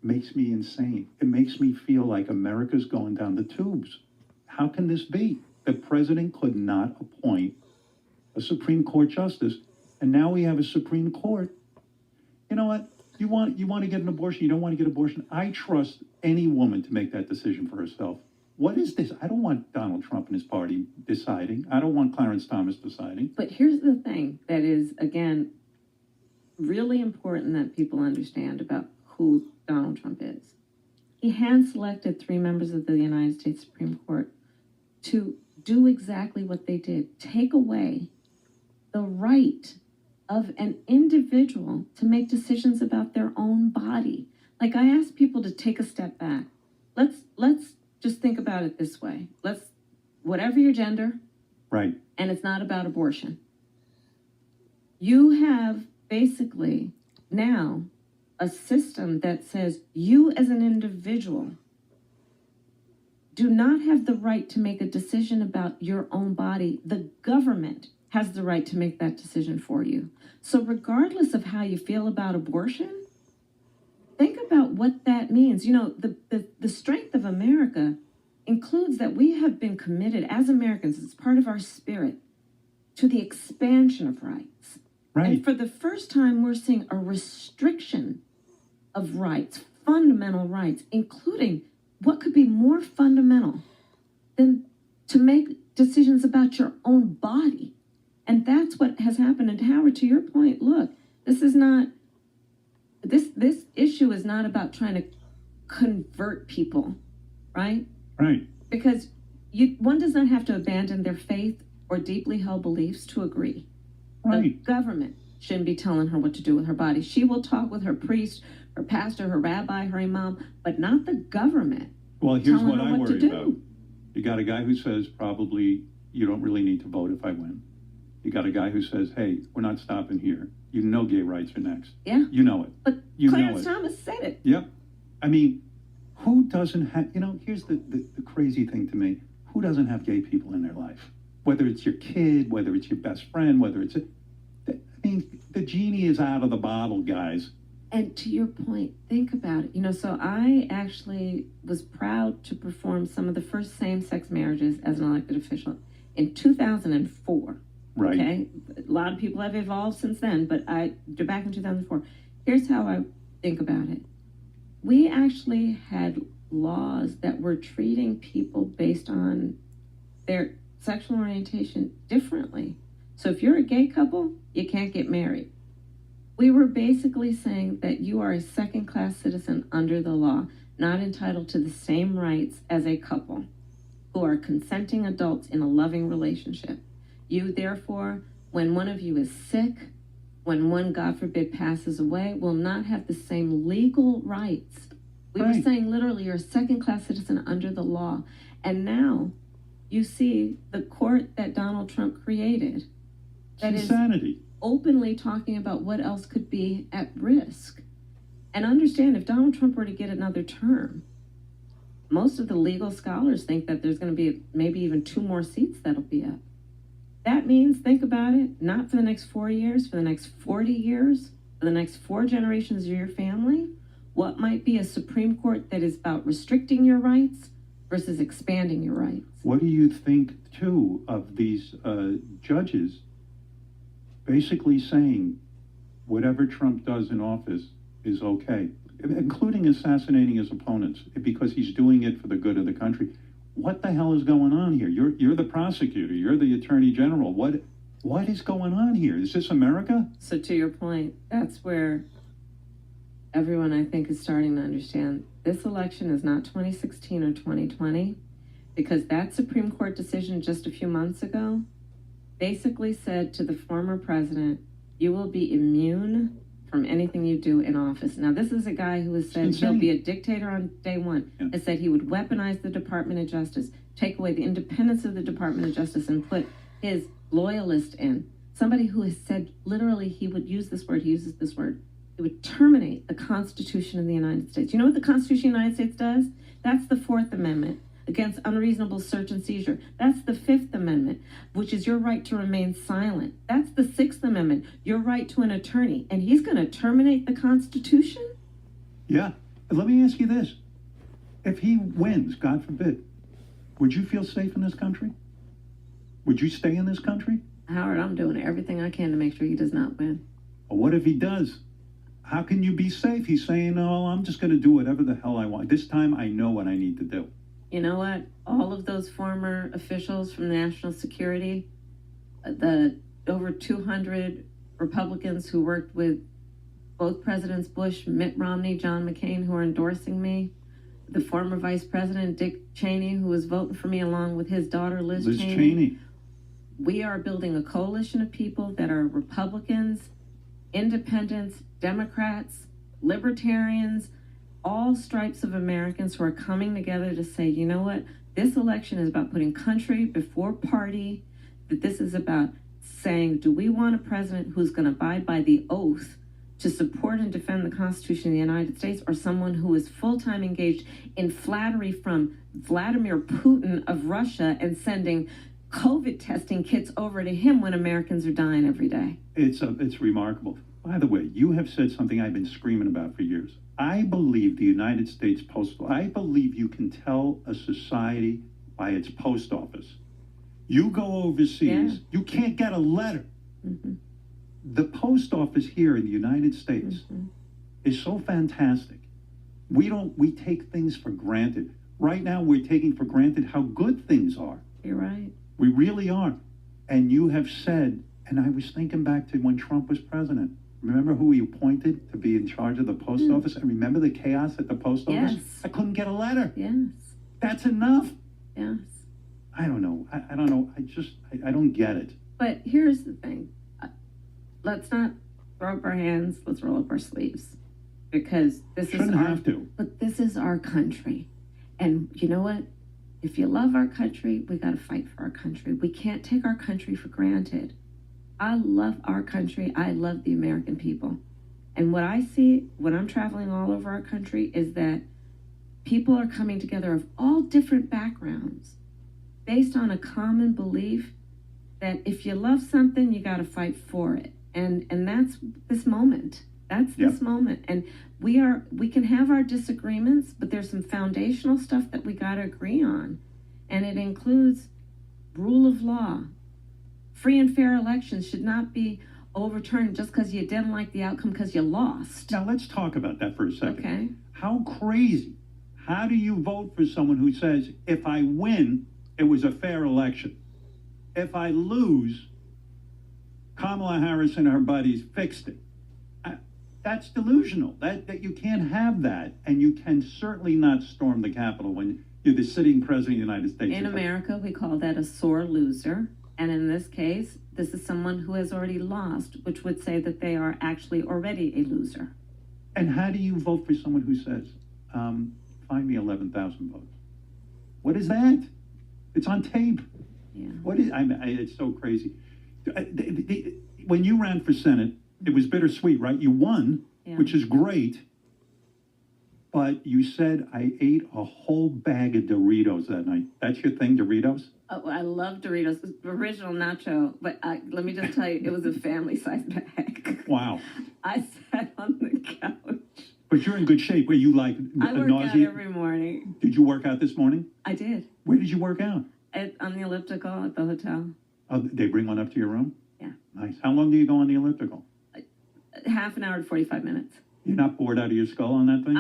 makes me insane. It makes me feel like America's going down the tubes. How can this be? The president could not appoint a Supreme Court justice, and now we have a Supreme Court. You know what? You want to get an abortion, you don't want to get an abortion. I trust any woman to make that decision for herself. What is this? I don't want Donald Trump and his party deciding. I don't want Clarence Thomas deciding. But here's the thing that is, again, really important that people understand about who Donald Trump is. He hand-selected 3 members of the United States Supreme Court to do exactly what they did, take away the right of an individual to make decisions about their own body. Like, I ask people to take a step back. Let's just think about it this way. Whatever your gender, right, and it's not about abortion. You have basically now a system that says you as an individual do not have the right to make a decision about your own body. The government has the right to make that decision for you. So regardless of how you feel about abortion, think about what that means. You know, the strength of America includes that we have been committed as Americans, it's part of our spirit, to the expansion of rights. right. And for the first time, we're seeing a restriction of rights, fundamental rights, including what could be more fundamental than to make decisions about your own body. And that's what has happened. And Howard, to your point, look, this issue is not about trying to convert people, right? Right. Because one does not have to abandon their faith or deeply held beliefs to agree. Right. The government shouldn't be telling her what to do with her body. She will talk with her priest, her pastor, her rabbi, her imam, but not the government. Well, here's what I what worry to do. about. You got a guy who says probably you don't really need to vote if I win. You got a guy who says, hey, we're not stopping here. You know gay rights are next. Yeah. You know it. But You know Clarence it. Thomas said it. Yep. I mean, who doesn't have, here's the crazy thing to me. Who doesn't have gay people in their life? Whether it's your kid, whether it's your best friend, whether it's, the genie is out of the bottle, guys. And to your point, think about it. So I actually was proud to perform some of the first same-sex marriages as an elected official in 2004. Right. Okay? A lot of people have evolved since then, but back in 2004. Here's how I think about it. We actually had laws that were treating people based on their sexual orientation differently. So if you're a gay couple, you can't get married. We were basically saying that you are a second-class citizen under the law, not entitled to the same rights as a couple who are consenting adults in a loving relationship. You, therefore, when one of you is sick, when one, God forbid, passes away, will not have the same legal rights. We were saying literally you're a second-class citizen under the law. And now you see the court that Donald Trump created that is insanity. Openly talking about what else could be at risk. And understand, if Donald Trump were to get another term, most of the legal scholars think that there's going to be maybe even 2 more seats that'll be up. That means, think about it, not for the next 4 years, for the next 40 years, for the next 4 generations of your family, what might be a Supreme Court that is about restricting your rights versus expanding your rights. What do you think, too, of these judges basically saying whatever Trump does in office is okay, including assassinating his opponents, because he's doing it for the good of the country? What the hell is going on here? You're the prosecutor. You're the attorney general. What is going on here? Is this America? So to your point, that's where everyone, I think, is starting to understand this election is not 2016 or 2020, because that Supreme Court decision just a few months ago basically said to the former president, you will be immune from anything you do in office. Now, this is a guy who has said he'll be a dictator on day one, has said he would weaponize the Department of Justice, take away the independence of the Department of Justice, and put his loyalist in. Somebody who has said literally he would use this word, he uses this word, it would terminate the Constitution of the United States. You know what the Constitution of the United States does? That's the 4th Amendment against unreasonable search and seizure. That's the 5th Amendment, which is your right to remain silent. That's the 6th Amendment, your right to an attorney. And he's going to terminate the Constitution? Yeah. Let me ask you this. If he wins, God forbid, would you feel safe in this country? Would you stay in this country? Howard, I'm doing everything I can to make sure he does not win. Or what if he does? How can you be safe? He's saying, "Oh, I'm just going to do whatever the hell I want. This time I know what I need to do." You know what? All of those former officials from national security, the over 200 Republicans who worked with both Presidents Bush, Mitt Romney, John McCain, who are endorsing me, the former Vice President Dick Cheney, who was voting for me along with his daughter Liz Cheney. We are building a coalition of people that are Republicans, independents, Democrats, libertarians, all stripes of Americans who are coming together to say, you know what, this election is about putting country before party, that this is about saying, do we want a president who's going to abide by the oath to support and defend the Constitution of the United States, or someone who is full-time engaged in flattery from Vladimir Putin of Russia and sending COVID testing kits over to him when Americans are dying every day? It's remarkable. By the way, you have said something I've been screaming about for years. I believe the United States Postal, I believe you can tell a society by its post office. You go overseas, you can't get a letter. Mm-hmm. The post office here in the United States is so fantastic. We take things for granted. Right now, we're taking for granted how good things are. You're right. We really are. And you have said, and I was thinking back to when Trump was president. Remember who he appointed to be in charge of the post office? And remember the chaos at the post office? Yes. I couldn't get a letter. Yes. That's enough. Yes. I don't know. I don't know. I don't get it. But here's the thing. Let's not throw up our hands. Let's roll up our sleeves. Because this Shouldn't have to. But this is our country. And you know what? If you love our country, we got to fight for our country. We can't take our country for granted. I love our country. I love the American people. And what I see when I'm traveling all over our country is that people are coming together of all different backgrounds based on a common belief that if you love something, you got to fight for it. And that's this moment. That's this moment. And we can have our disagreements, but there's some foundational stuff that we got to agree on. And it includes rule of law. Free and fair elections should not be overturned just because you didn't like the outcome because you lost. Now, let's talk about that for a second. Okay. How crazy. How do you vote for someone who says, if I win, it was a fair election? If I lose, Kamala Harris and her buddies fixed it. That's delusional. That you can't have that. And you can certainly not storm the Capitol when you're the sitting president of the United States. In America, we call that a sore loser. And in this case, this is someone who has already lost, which would say that they are actually already a loser. And how do you vote for someone who says, find me 11,000 votes? What is that? It's on tape. Yeah. What is? It's so crazy. When you ran for Senate, it was bittersweet, right? You won, which is great. But you said, I ate a whole bag of Doritos that night. That's your thing, Doritos? Oh, I love Doritos. It's original nacho, but let me just tell you, it was a family-sized bag. Wow. I sat on the couch. But you're in good shape. Were you like I work out every morning. Did you work out this morning? I did. Where did you work out? On the elliptical at the hotel. Oh, they bring one up to your room? Yeah. Nice. How long do you go on the elliptical? Half an hour to 45 minutes. You're not bored out of your skull on that thing?